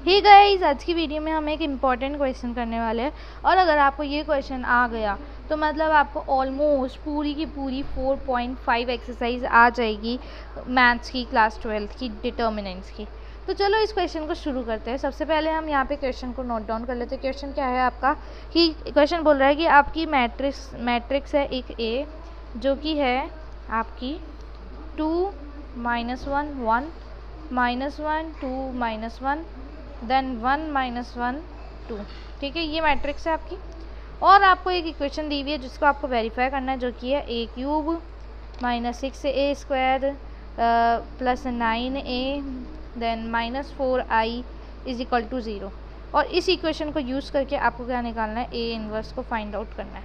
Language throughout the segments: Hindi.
ही गाइस, आज की वीडियो में हम एक इम्पॉर्टेंट क्वेश्चन करने वाले हैं और अगर आपको ये क्वेश्चन आ गया तो मतलब आपको ऑलमोस्ट पूरी की पूरी 4.5 एक्सरसाइज आ जाएगी मैथ्स की क्लास 12 की डिटर्मिनेंट्स की। तो चलो इस क्वेश्चन को शुरू करते हैं। सबसे पहले हम यहाँ पे क्वेश्चन को नोट डाउन कर लेते हैं। क्वेश्चन क्या है आपका कि क्वेश्चन बोल रहा है कि आपकी मैट्रिक्स है एक ए जो कि है आपकी 2 -1 1 -1 2 -1 देन 1 -1 2। ठीक है, ये मैट्रिक्स है आपकी और आपको एक इक्वेशन दी हुई है जिसको आपको वेरीफाई करना है जो कि है a³ -6a² plus 9a then -4i is equal to 0। और इस इक्वेशन को यूज़ करके आपको क्या निकालना है, a इनवर्स को फाइंड आउट करना है।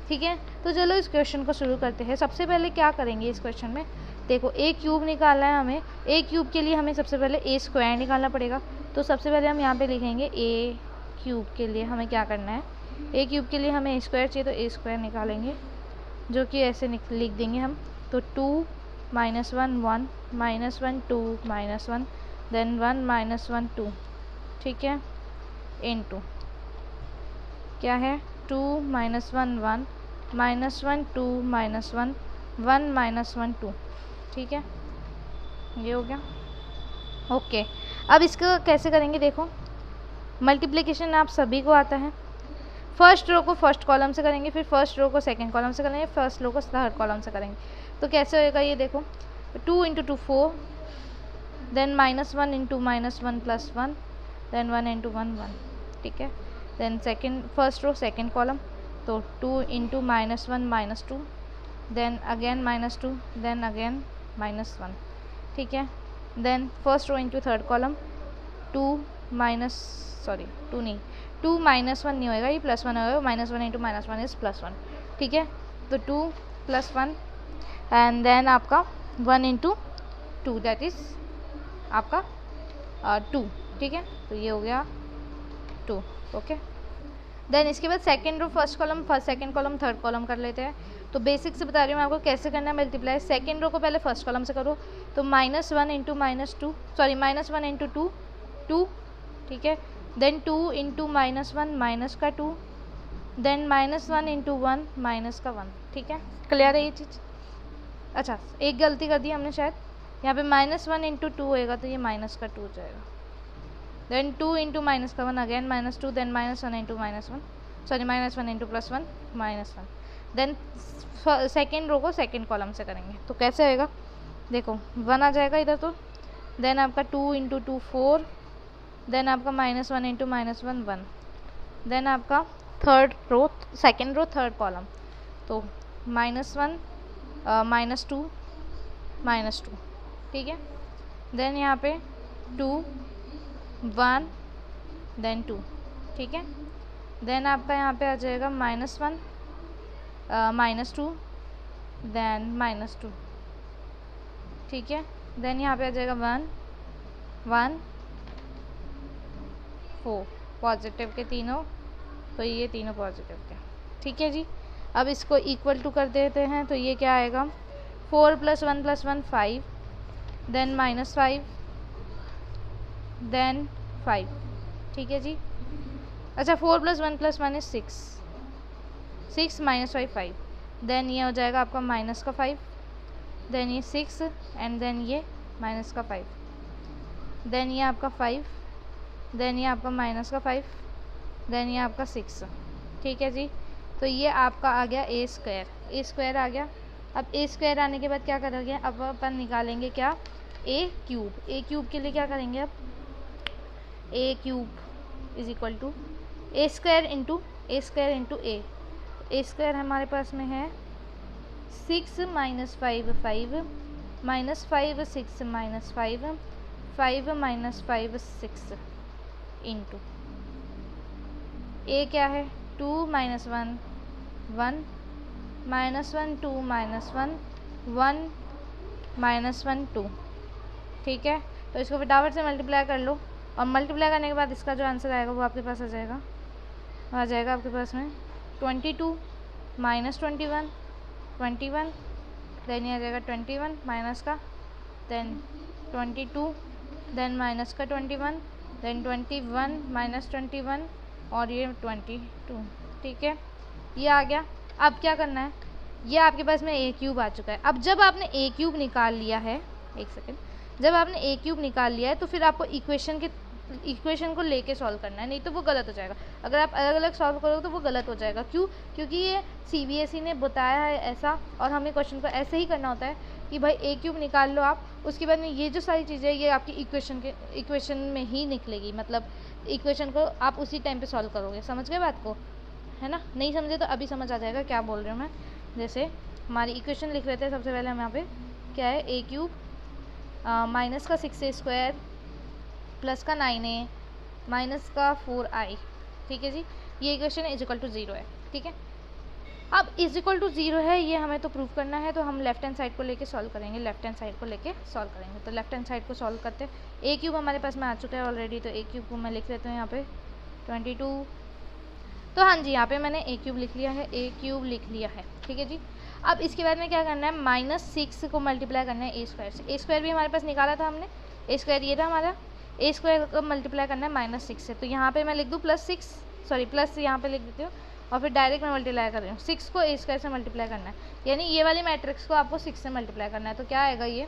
ठीक है, तो चलो इस क्वेश्चन को शुरू करते हैं। सबसे पहले क्या करेंगे इस क्वेश्चन में, देखो a³ निकालना है हमें। a³ के लिए हमें सबसे पहले a² निकालना पड़ेगा। तो सबसे पहले हम यहाँ पे लिखेंगे a³ के लिए हमें क्या करना है, a³ के लिए हमें a² चाहिए तो a² निकालेंगे जो कि ऐसे लिख देंगे हम। तो 2 -1 1 -1 2 -1 देन 1 -1 2। ठीक है, इनटू क्या है 2 -1 1 -1 2 -1 1 -1 2। ठीक है, ये हो गया। ओके, अब इसको कैसे करेंगे, देखो मल्टीप्लिकेशन आप सभी को आता है। फर्स्ट रो को फर्स्ट कॉलम से करेंगे, फिर फर्स्ट रो को सेकंड कॉलम से करेंगे, फर्स्ट रो को थर्ड कॉलम से करेंगे। तो कैसे होएगा ये देखो, 2 × 2 4 देन -1 × -1 + 1 देन 1 × 1 1। ठीक है, then second first row second column, तो 2 × -1 -2 देन अगेन -2 देन अगेन -1। ठीक है, then first row into third column 2 नहीं 2 -1 नहीं होएगा, ये +1 होएगा। -1 × -1 इज +1। ठीक है, तो 2 + 1 एंड देन आपका 1 × 2 दैट इज आपका 2। ठीक है, तो ये हो गया 2। ओके, देन इसके बाद second row first column, first second column third column कर लेते हैं। तो बेसिक से बता रही हूँ मैं आपको कैसे करना है मल्टीप्लाई। सेकेंड रो को पहले फर्स्ट कॉलम से करो, तो -1 × -1 × 2 2। ठीक है, देन 2 × -1 माइनस का 2 देन -1 × 1 माइनस का 1। ठीक है, क्लियर है ये चीज़। अच्छा, एक गलती कर दी हमने शायद, यहाँ पे -1 × 2 होएगा तो ये माइनस का 2 हो जाएगा। Then 2 × -1 again -2 then -1 × -1 -1 × +1 -1। Then second row को सेकेंड कॉलम से करेंगे तो कैसे होएगा, देखो 1 आ जाएगा इधर, तो देन आपका 2 × 2 4 देन आपका -1 × -1 1 देन आपका third row second row third column, तो -1 -2 -2। ठीक है, देन यहाँ पे 2 1 देन 2। ठीक है, देन आपका यहाँ पे आ जाएगा -1 -2 देन -2। ठीक है, देन यहाँ पे आ जाएगा 1 1 4 पॉजिटिव के तीनों, तो ये तीनों पॉजिटिव के। ठीक है जी, अब इसको इक्वल टू कर देते हैं तो ये क्या आएगा, 4 + 1 + 1 5 देन -5 देन 5। ठीक है जी, अच्छा 4 + 1 + 1 इज 6 6 -5 5 देन ये हो जाएगा आपका माइनस का 5 देन ये 6 एंड देन ये माइनस का 5 देन ये आपका 5 देन ये आपका माइनस का 5 देन ये आपका 6। ठीक है जी, तो ये आपका आ गया a² आ गया। अब a² आने के बाद क्या करेंगे, अब अपन निकालेंगे क्या, a³ के लिए क्या करेंगे, अब a³ is equal to a² × a² हमारे पास में है 6 - 5 5 -5 6 -5 5 -5 6 इंटू a क्या है 2 - 1 1 -1 2 -1 1 -1 2। ठीक है, तो इसको फटाफट से मल्टीप्लाई कर लो और मल्टीप्लाई करने के बाद इसका जो आंसर आएगा वो आपके पास आ जाएगा आपके पास में 22 - 21 21 देन ये आ जाएगा 21 माइनस का देन 22 देन माइनस का 21 देन 21 माइनस 21 और ये 22, ठीक है, ये आ गया। अब क्या करना है, ये आपके पास में ए क्यूब आ चुका है। अब जब आपने ए क्यूब निकाल लिया है, एक सेकेंड, जब आपने ए क्यूब निकाल लिया है तो फिर आपको इक्वेशन को लेके सॉल्व करना है, नहीं तो वो गलत हो जाएगा। अगर आप अलग अलग सॉल्व करोगे तो वो गलत हो जाएगा। क्यों? क्योंकि ये CBSE ने बताया है ऐसा, और हमें क्वेश्चन को ऐसे ही करना होता है कि भाई ए क्यूब निकाल लो आप, उसके बाद में ये जो सारी चीज़ें ये आपकी इक्वेशन में ही निकलेगी, मतलब इक्वेशन को आप उसी टाइम पे सॉल्व करोगे। समझ गए बात को, है ना? नहीं समझे तो अभी समझ आ जाएगा क्या बोल रही हूँ मैं। जैसे हमारी इक्वेशन लिख लेते हैं सबसे पहले हम यहाँ पे, क्या है, ए क्यूब माइनस का 6a² प्लस का 9a माइनस का 4i, ठीक है जी। ये इक्वेशन इज इक्वल टू 0 है, ठीक है। अब इज इक्वल टू 0 है, ये हमें तो प्रूव करना है, तो हम लेफ्ट हैंड साइड को लेके सॉल्व करेंगे, लेफ्ट हैंड साइड को लेके सॉल्व करेंगे। तो लेफ्ट हैंड साइड को सॉल्व करते हैं। ए क्यूब हमारे पास में आ चुका है ऑलरेडी, तो ए क्यूब को मैं लिख लेती हूँ यहाँ पे 22। तो हाँ जी, यहाँ पे मैंने ए क्यूब लिख लिया है, ए क्यूब लिख लिया है, ठीक है जी। अब इसके बाद में क्या करना है, -6 को मल्टीप्लाई करना है a² से। a² भी हमारे पास निकाला था हमने, a² ये था हमारा, a² को मल्टीप्लाई करना है -6 से। तो यहाँ पे मैं लिख दूँ प्लस यहाँ पे लिख देती हूँ, और फिर डायरेक्ट मैं मल्टीप्लाई कर रही हूँ। 6 को a² से मल्टीप्लाई करना है, यानी ये वाली मैट्रिक्स को आपको 6 से मल्टीप्लाई करना है। तो क्या आएगा ये,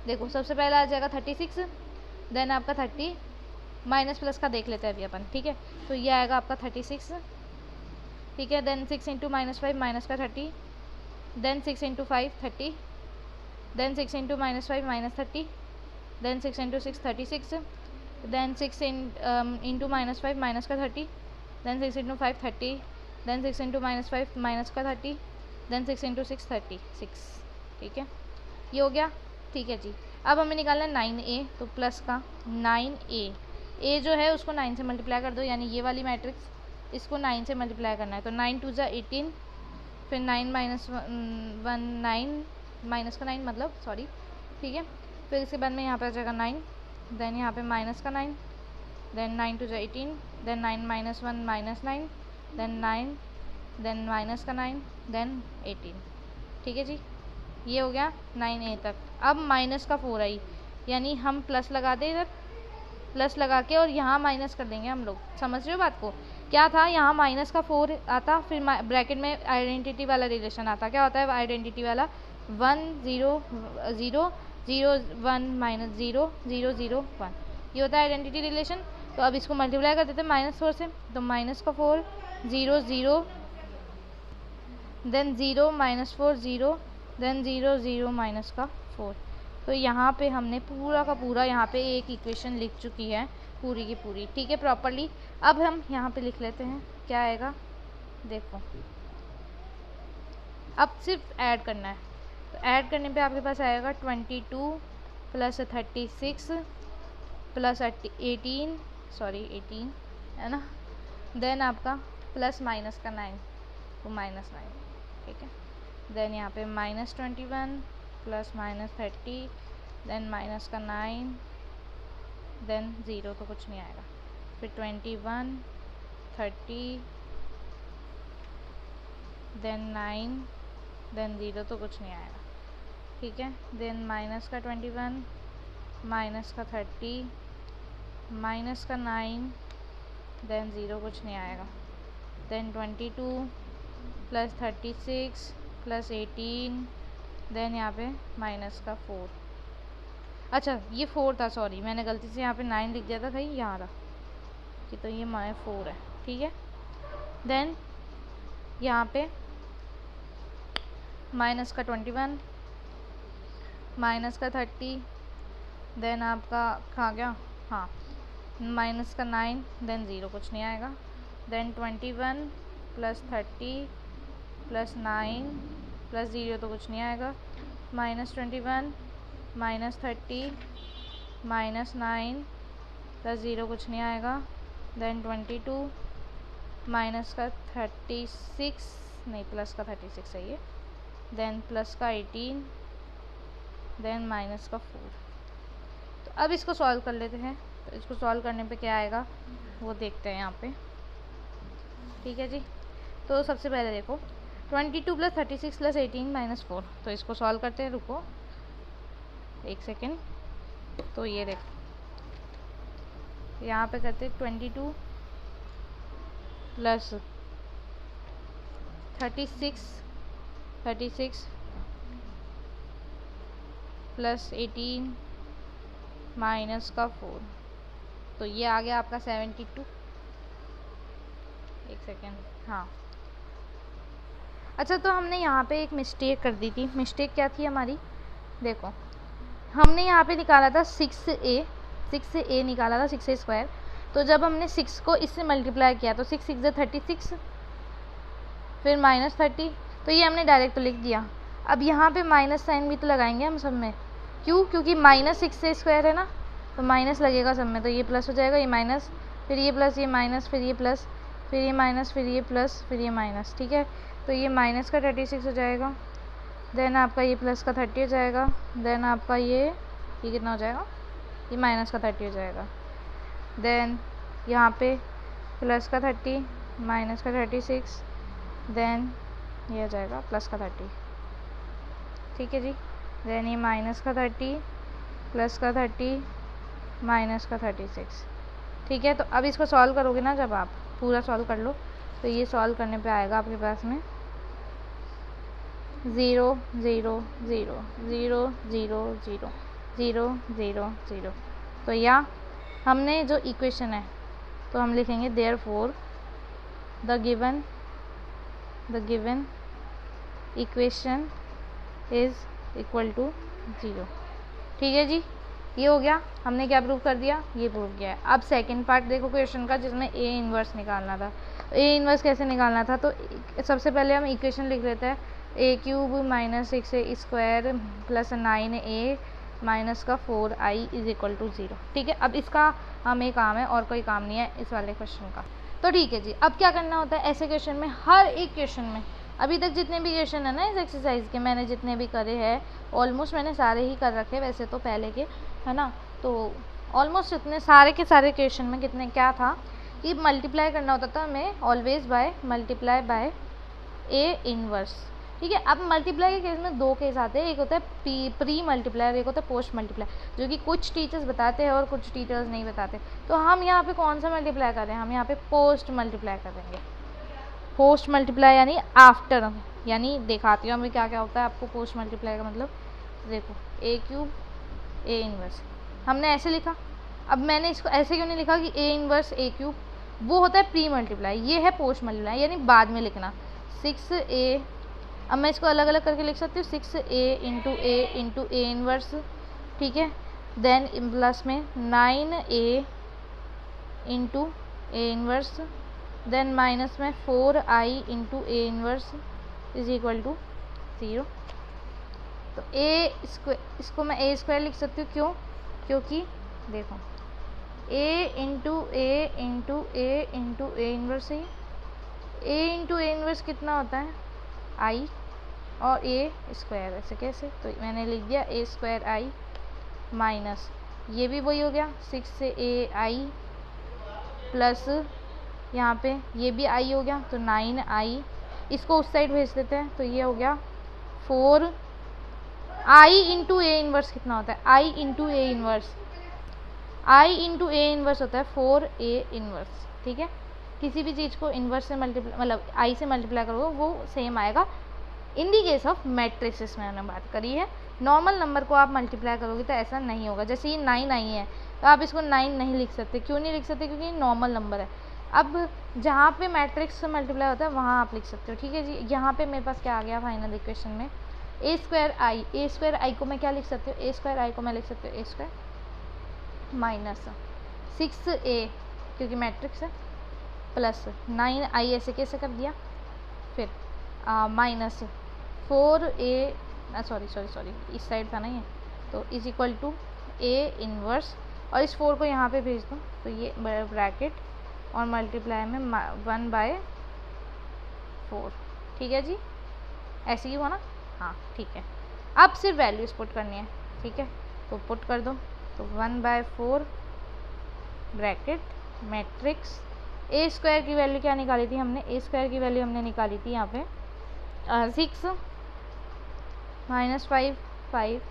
देखो सबसे पहले आ जाएगा 36, देन आपका 30, माइनस प्लस का देख लेते हैं अभी अपन, ठीक है। तो ये आएगा आपका 36, ठीक है, देन 6 इंटू -5 माइनस का 30, then 6 into 5 30, then 6 into -5 -30, then 6 into 6 36, then 6 into -5 minus का 30, then 6 into 5 30, then 6 into -5 minus का 30, देन 6 इंटू 6 36, ठीक है, ये हो गया, ठीक है जी। अब हमें निकालना है 9a, तो प्लस का 9a, a जो है उसको 9 से मल्टीप्लाई कर दो, यानी ये वाली मैट्रिक्स, इसको 9 से मल्टीप्लाई करना है। तो 9 2 ज़ा 18, फिर 9 माइनस 1 9 माइनस का 9 मतलब सॉरी, ठीक है। फिर इसके बाद में यहाँ पे आ जाएगा 9, देन यहाँ पे माइनस का 9, देन 9 2 ज़ा 18, then 9 minus 1 minus 9, then 9, then minus का 9, देन 18, ठीक है जी। ये हो गया 9a तक। अब माइनस का 4i, यानी हम प्लस लगा दें इधर, प्लस लगा के और यहाँ माइनस कर देंगे हम लोग। समझ रहे हो बात को? क्या था, यहाँ माइनस का 4 आता, फिर ब्रैकेट में आइडेंटिटी वाला रिलेशन आता। क्या होता है आइडेंटिटी वाला, 1 0 0 0 1 माइनस 0 0 0 1, ये होता है आइडेंटिटी रिलेशन। तो अब इसको मल्टीप्लाई कर देते हैं -4 से, तो माइनस का 4 0 0, देन 0 -4 0, देन 0 0 माइनस का 4। तो यहाँ पे हमने पूरा का पूरा यहाँ पे एक इक्वेशन लिख चुकी है, पूरी की पूरी, ठीक है, प्रॉपरली। अब हम यहाँ पे लिख लेते हैं, क्या आएगा देखो, अब सिर्फ ऐड करना है। तो ऐड करने पे आपके पास आएगा 22 प्लस 36 प्लस 18 है ना, देन आपका प्लस माइनस का 9, तो -9, ठीक है। देन यहाँ पे -21 प्लस -30, देन माइनस का 9, देन 0 तो कुछ नहीं आएगा, फिर 21 30, देन 9, देन 0 तो कुछ नहीं आएगा, ठीक है। देन माइनस का 21, माइनस का 30, माइनस का 9, देन 0 कुछ नहीं आएगा, देन 22 प्लस 36 प्लस 18, देन यहाँ पे माइनस का 4, अच्छा ये 4 था, सॉरी मैंने गलती से यहाँ पे 9 लिख दिया था, भाई यहाँ रहा कि, तो ये 4 है, ठीक है। देन यहाँ पे माइनस का 21, माइनस का 30, देन आपका कहाँ गया, हाँ माइनस का 9, देन 0 कुछ नहीं आएगा, देन 21 प्लस 30 प्लस 9 प्लस 0 तो कुछ नहीं आएगा, -21 माइनस 30 माइनस 9 प्लस 0 कुछ नहीं आएगा, देन 22 माइनस का 36 नहीं प्लस का 36 है ये, देन प्लस का 18, देन माइनस का 4। तो अब इसको सॉल्व कर लेते हैं। तो इसको सॉल्व करने पे क्या आएगा वो देखते हैं यहाँ पे, ठीक है जी। तो सबसे पहले देखो 22 प्लस 36 प्लस 18 -4, तो इसको सॉल्व करते हैं, रुको एक सेकेंड। तो ये देखो यहाँ पे करते 22 प्लस 36 प्लस 18 माइनस का 4, तो ये आ गया आपका 72। एक सेकेंड, हाँ अच्छा, तो हमने यहाँ पे एक मिस्टेक कर दी थी। मिस्टेक क्या थी हमारी, देखो हमने यहाँ पे निकाला था 6a निकाला था, 6a स्क्वायर। तो जब हमने 6 को इससे मल्टीप्लाई किया तो 6 6 36, फिर -30, तो ये हमने डायरेक्ट तो लिख दिया। अब यहाँ पे माइनस साइन भी तो लगाएंगे हम सब में, क्यों? क्योंकि -6a स्क्वायर है ना, तो माइनस लगेगा सब में, तो ये प्लस हो जाएगा, ये माइनस, फिर ये प्लस, ये माइनस, फिर ये प्लस, फिर ये माइनस, फिर ये प्लस, फिर ये माइनस, ठीक है। तो ये माइनस का 36 हो जाएगा, देन आपका ये प्लस का 30 हो जाएगा, देन आपका ये कितना हो जाएगा, ये माइनस का 30 हो जाएगा, देन यहाँ पे प्लस का 30 माइनस का 36, देन ये हो जाएगा प्लस का 30, ठीक है जी। देन ये माइनस का 30 प्लस का 30 माइनस का 36, ठीक है। तो अब इसको सॉल्व करोगे ना, जब आप पूरा सॉल्व कर लो तो ये सॉल्व करने पे आएगा आपके पास में 0 0 0 0 0 0 0 0 0। तो या हमने जो इक्वेशन है तो हम लिखेंगे therefore the given equation is equal to 0, ठीक है जी। ये हो गया, हमने क्या प्रूव कर दिया, ये प्रूव किया है। अब सेकंड पार्ट देखो क्वेश्चन का, जिसमें ए इन्वर्स निकालना था। ए इन्वर्स कैसे निकालना था, तो सबसे पहले हम इक्वेशन लिख लेते हैं, a³ minus 6a square plus 9a minus का 4i इज इक्वल टू 0, ठीक है। अब इसका हमें काम है, और कोई काम नहीं है इस वाले क्वेश्चन का, तो ठीक है जी। अब क्या करना होता है ऐसे क्वेश्चन में, हर एक क्वेश्चन में, अभी तक जितने भी क्वेश्चन है ना इस एक्सरसाइज के, मैंने जितने भी करे हैं, ऑलमोस्ट मैंने सारे ही कर रखे वैसे तो पहले के, है ना। तो ऑलमोस्ट इतने सारे के सारे क्वेश्चन में कितने क्या था कि मल्टीप्लाई करना होता था हमें always by multiply by A inverse, ठीक है। अब मल्टीप्लाई के केस में दो केस आते हैं, एक होता है प्री मल्टीप्लाई और एक होता है पोस्ट मल्टीप्लाई, जो कि कुछ टीचर्स बताते हैं और कुछ टीचर्स नहीं बताते। तो हम यहाँ पे कौन सा मल्टीप्लाई कर रहे हैं, हम यहाँ पे पोस्ट मल्टीप्लाई करेंगे। पोस्ट मल्टीप्लाई यानी आफ्टर, यानी दिखाती हूँ हमें क्या क्या होता है आपको पोस्ट मल्टीप्लाई का मतलब। देखो a³ ए इनवर्स हमने ऐसे लिखा, अब मैंने इसको ऐसे क्यों नहीं लिखा कि ए इनवर्स a³, वो होता है प्री मल्टीप्लाई, ये है पोस्ट मल्टीप्लाई यानी बाद में लिखना। 6a, अब मैं इसको अलग अलग करके लिख सकती हूँ, 6a इंटू ए इनवर्स, ठीक है। देन प्लस में 9a into A inverse, then minus में 4i into A inverse is equal to 0। तो ए स्क्वायर, इसको मैं ए स्क्वायर लिख सकती हूँ, क्यों? क्योंकि देखो a into A into A into A inverse है, a इंटू ए इनवर्स कितना होता है i, और ए स्क्वायर, ऐसे कैसे, तो मैंने लिख दिया ए स्क्वायर आई माइनस, ये भी वही हो गया 6ai प्लस यहाँ पे ये भी i हो गया तो 9i, इसको उस साइड भेज देते हैं तो ये हो गया 4 i इंटू ए इनवर्स कितना होता है, i into A inverse, i into A inverse होता है 4a इनवर्स, ठीक है। किसी भी चीज़ को इनवर्स से मल्टीप्लाई मतलब i से मल्टीप्लाई करोगे वो सेम आएगा। इन दी केस ऑफ मैट्रिसेस में मैंने बात करी है, नॉर्मल नंबर को आप मल्टीप्लाई करोगे तो ऐसा नहीं होगा। जैसे ये 9 आई है तो आप इसको 9 नहीं लिख सकते, क्यों नहीं लिख सकते, क्योंकि नॉर्मल नंबर है। अब जहाँ पे मैट्रिक्स से मल्टीप्लाई होता है वहाँ आप लिख सकते हो, ठीक है जी। यहाँ पे मेरे पास क्या आ गया फाइनल इक्वेशन में, ए स्क्वायर आई को मैं क्या लिख सकती हूँ, ए स्क्वायर आई को मैं लिख सकती हूँ ए स्क्वायर माइनस 6a क्योंकि मैट्रिक्स है प्लस 9i ऐसे कैसे कर दिया, फिर माइनस 4a सॉरी इस साइड था ना ये, तो is equal to A inverse, और इस 4 को यहाँ पे भेज दूँ तो ये ब्रैकेट और मल्टीप्लाई में 1/4, ठीक है जी। ऐसे ही हुआ ना, हाँ ठीक है। अब सिर्फ वैल्यूज पुट करनी है, ठीक है, तो पुट कर दो, तो 1/4 ब्रैकेट मैट्रिक्स, ए स्क्वायर की वैल्यू क्या निकाली थी हमने, ए स्क्वायर की वैल्यू हमने निकाली थी यहाँ पे 6 -5 5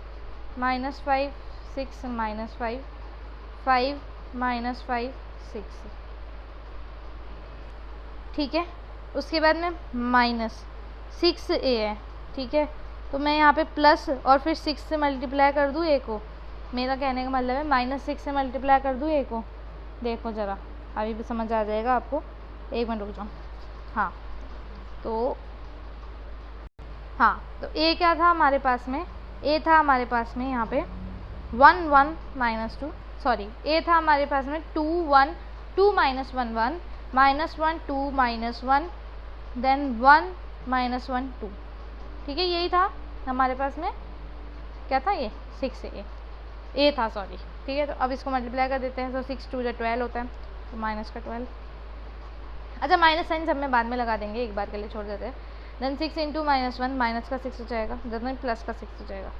-5 6 -5 5 -5 6, ठीक है। उसके बाद में -6a है, ठीक है। तो मैं यहाँ पे प्लस और फिर 6 से मल्टीप्लाई कर दूँ a को, मेरा कहने का मतलब है -6 से मल्टीप्लाई कर दूँ a को। देखो ज़रा, अभी भी समझ आ जाएगा आपको, एक मिनट रुक जाओ। हाँ तो a क्या था हमारे पास में, a था हमारे पास में यहाँ पे 1 1 -2, सॉरी a था हमारे पास में 2 1 2 -1 1 -1 2 -1 देन 1 -1 2, ठीक है। यही था हमारे पास में, क्या था ये 6a था, सॉरी, ठीक है। तो अब इसको मल्टीप्लाई कर देते हैं, तो 6 2 12 होता है, तो माइनस का 12। अच्छा माइनस साइन सब में बाद में लगा देंगे, एक बार के लिए छोड़ देते हैं। देन 6 इंटू -1 माइनस का 6 हो जाएगा, देन प्लस का 6 हो जाएगा,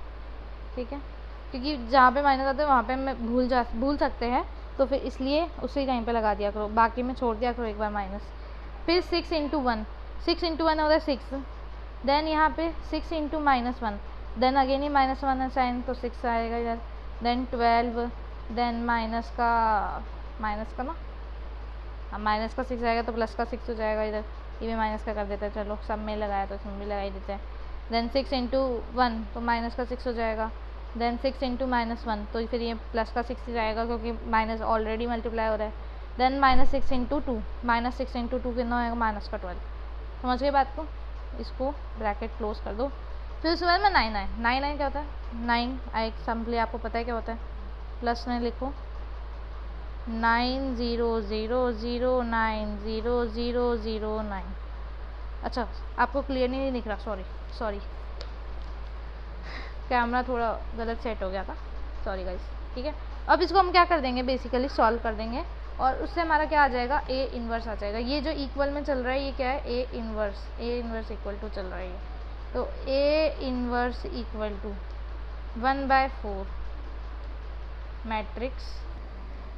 ठीक है। क्योंकि जहाँ पे माइनस आता है वहाँ पे मैं भूल सकते हैं, तो फिर इसलिए उसी कहीं पे लगा दिया करो, बाकी में छोड़ दिया करो एक बार माइनस। फिर 6 इंटू 1 होता है 6, देन यहाँ पे 6 इंटू -1, देन अगेन ही -1 है साइन, तो 6 आएगा इधर, देन 12, देन माइनस का ना, अब माइनस का 6 आएगा तो प्लस का 6 हो जाएगा इधर, ये भी माइनस का कर देते हैं, चलो सब में लगाया तो इसमें भी लगा ही देते हैं। देन 6 इंटू 1 तो माइनस का 6 हो जाएगा, देन 6 इंटू -1 तो फिर ये प्लस का 6 ही जाएगा, क्योंकि माइनस ऑलरेडी मल्टीप्लाई हो रहा है। देन -6 इंटू 2 कितना होएगा, माइनस का 12। समझ गए बात को, इसको ब्रैकेट क्लोज कर दो। फिर उसके बाद में 9 क्या होता है, 9 आई सिंपली आपको पता है क्या होता है, प्लस में लिखो 900090009। अच्छा आपको क्लियर नहीं दिख रहा, सॉरी कैमरा थोड़ा गलत सेट हो गया था, सॉरी गाइस, ठीक है। अब इसको हम क्या कर देंगे, बेसिकली सॉल्व कर देंगे, और उससे हमारा क्या आ जाएगा, a इन्वर्स आ जाएगा। ये जो इक्वल में चल रहा है ये क्या है, a इन्वर्स इक्वल टू चल रहा है ये, तो a inverse equal to 1/4 matrix.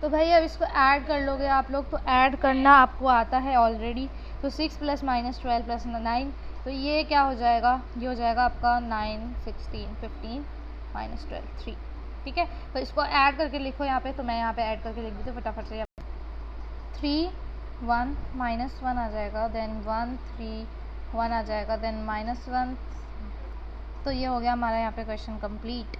तो भाई अब इसको ऐड कर लोगे आप लोग, तो ऐड करना आपको आता है ऑलरेडी, तो 6 + -12 + 9, तो ये क्या हो जाएगा, ये हो जाएगा आपका 9 16 15 -12 3, ठीक है। तो इसको ऐड करके लिखो यहाँ पे, तो मैं यहाँ पे ऐड करके लिख देती हूँ फटाफट से। 3 1 -1 आ जाएगा, देन 1 3 1 आ जाएगा, देन -1, तो ये हो गया हमारा यहाँ पे क्वेश्चन कंप्लीट।